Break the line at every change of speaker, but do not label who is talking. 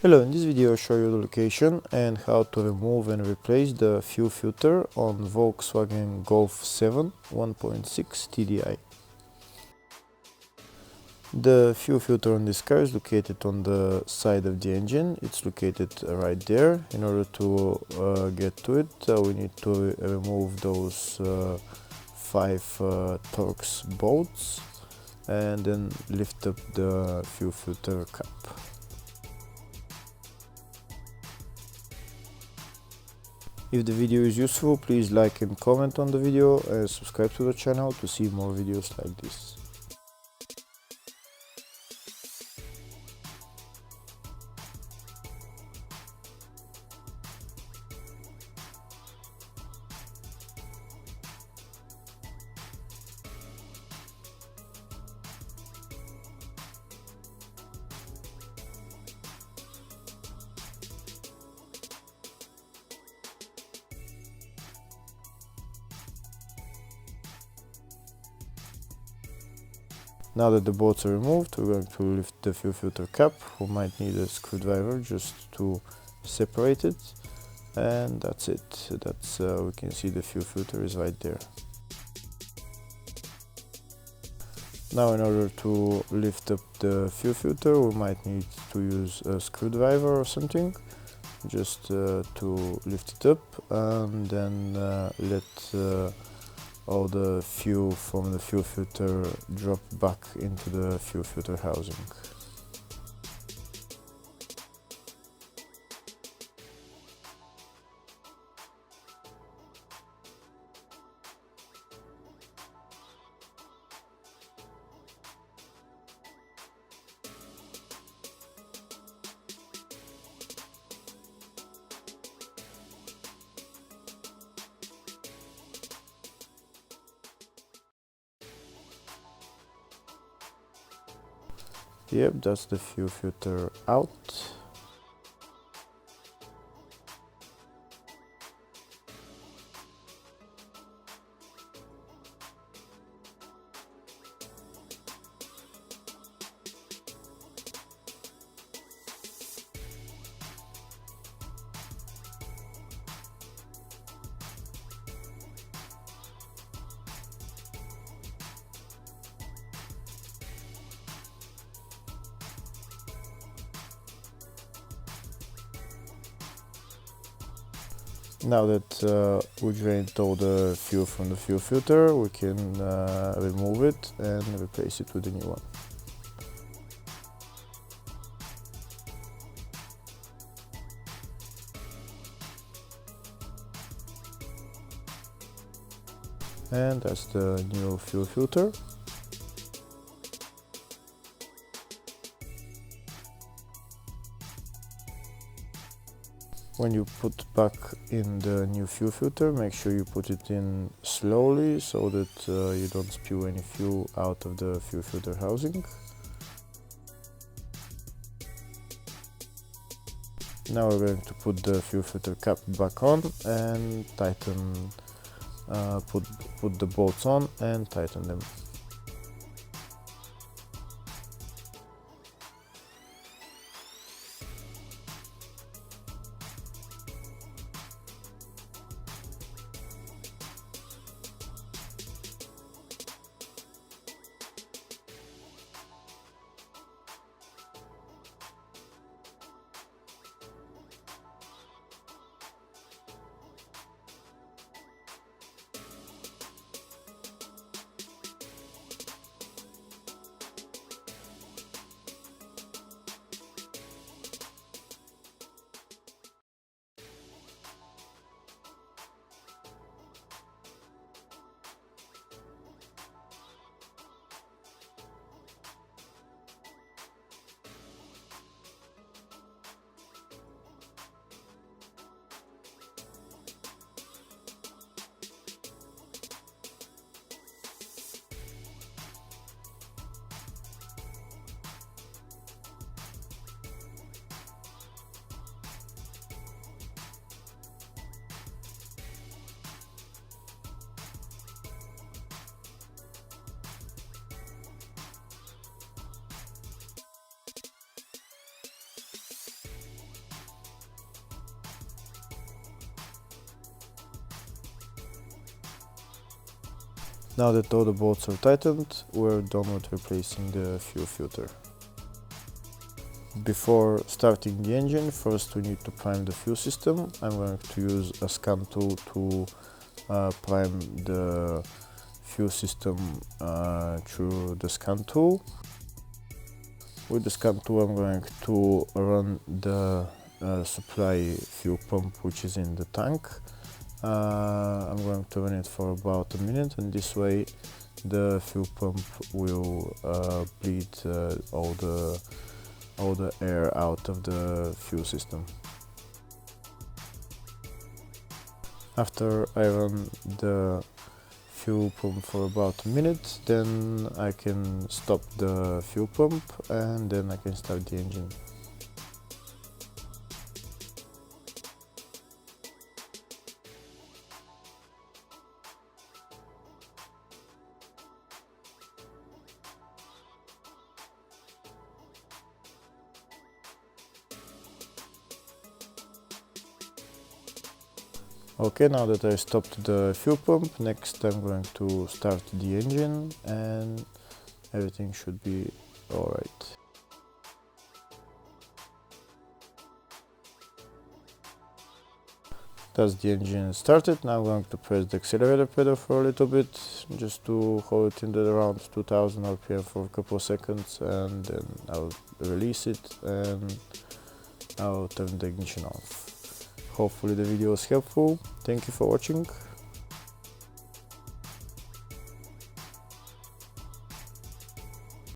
Hello, in this video I'll show you the location and how to remove and replace the fuel filter on Volkswagen Golf 7 1.6 TDI. The fuel filter on this car is located on the side of the engine. It's located right there. In order to get to it, we need to remove those 5 Torx bolts and then lift up the fuel filter cap. If the video is useful, please like and comment on the video and subscribe to the channel to see more videos like this. Now that the bolts are removed, we're going to lift the fuel filter cap. We might need a screwdriver just to separate it, and that's it. We can see the fuel filter is right there. Now in order to lift up the fuel filter, we might need to use a screwdriver or something just to lift it up, and then let all the fuel from the fuel filter drop back into the fuel filter housing. Yep, that's the fuel filter out. Now that we drained all the fuel from the fuel filter, we can remove it and replace it with a new one. And that's the new fuel filter. When you put back in the new fuel filter, make sure you put it in slowly so that you don't spew any fuel out of the fuel filter housing. Now we're going to put the fuel filter cap back on and tighten, put the bolts on and tighten them. Now that all the bolts are tightened, we're done with replacing the fuel filter. Before starting the engine, first we need to prime the fuel system. I'm going to use a scan tool to prime the fuel system through the scan tool. With the scan tool I'm going to run the supply fuel pump which is in the tank. I'm going to run it for about a minute, and this way the fuel pump will bleed all the air out of the fuel system. After I run the fuel pump for about a minute, then I can stop the fuel pump and then I can start the engine. Okay, now that I stopped the fuel pump, next I'm going to start the engine and everything should be alright. That's the engine started. Now I'm going to press the accelerator pedal for a little bit, just to hold it in the around 2000 RPM for a couple of seconds, and then I'll release it and I'll turn the ignition off. Hopefully the video was helpful. Thank you for watching.